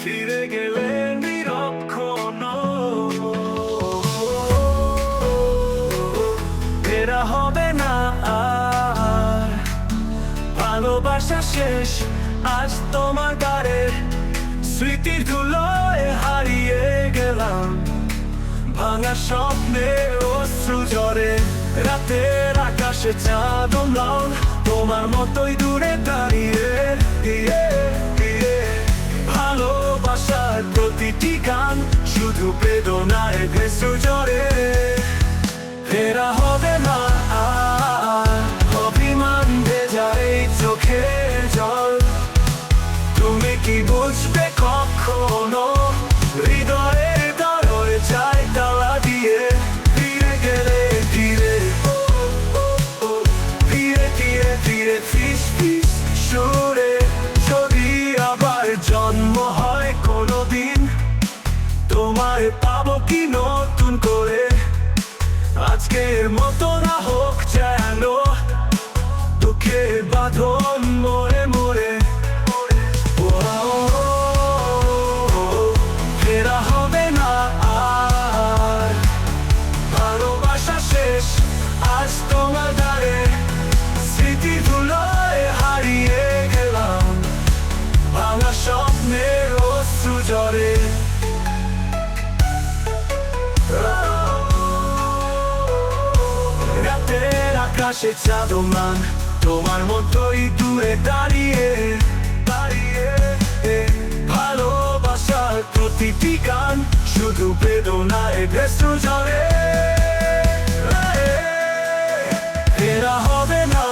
ফিরে গেলে নিরক্ষণ ফেরা হবে না আর। ভালোবাসা শেষ আজ তোমার দ্বারে, স্মৃতির ধুলোয় হারিয়ে গেলাম। ভাঙা স্বপ্নের অশ্রু ঝরে, রাতের আকাশে চাঁদ লাল, তোমার মতোই দূরে দাঁড়িয়ে। ভালোবাসার প্রতিটি গান শুধু বেদনায় ভেসে ঝরে। ফেরা হবে না আর, অভিমান ভেজা এই চোখের জল। তুমি কি বুঝবে কখনো, হৃদয়ের দরজায় তালা দিয়ে ফিরে গেলে ধীরে ধীরে ধীরে ধীরে ফিস ফিস সুরে। যদি আবার জন্ম হয় কোনোদিন, তোমায় পাবো কি নতুন করে। আজকের মতো না হোক যেন দুঃখের বাঁধন মোড়ে মোড়ে। ফেরা হবে না আর, ভালোবাসা শেষ আজ তোমার দ্বারে, স্মৃতি ধুলোয় হারিয়ে গেলাম। ভাঙা স্বপ্নের অশ্রু ঝরে। রাতের আকাশে চাঁদ মান, তোমার মতোই দূরে দাঁড়িয়ে দাঁড়িয়ে। ভালোবাসার প্রতিটি গান শুধু বেদনায় ভেসে ঝরে। ফেরা হবে না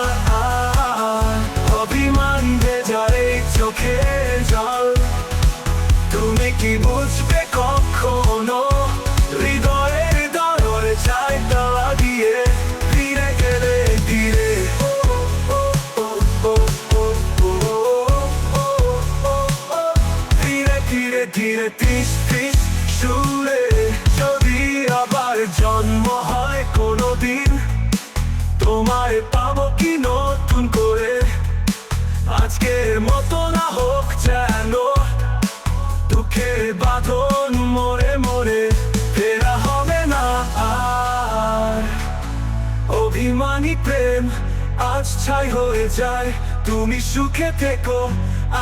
আর, অভিমান ভেজা এই চোখের জল। তুমি কি বুঝবে কখনো, হৃদয়ের দরজায় তালা দিয়ে ফিরে গেলে ধীরে ধীরে ধীরে ধীরে ফিস ফিস সুরে। যদি আবার জন্ম হয় কোনোদিন, তোমায় পাবো কি নতুন করে। আজকের মতো না হোক যেন দুঃখের বাঁধন মোড়ে মোড়ে। ফেরা হবে না আর, অভিমানী প্রেম আজ ছাই হয়ে যায়। তুমি সুখে থেকো,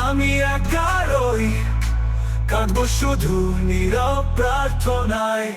আমি একা রই, কাঁদবো শুধু নীরব প্রার্থনায়।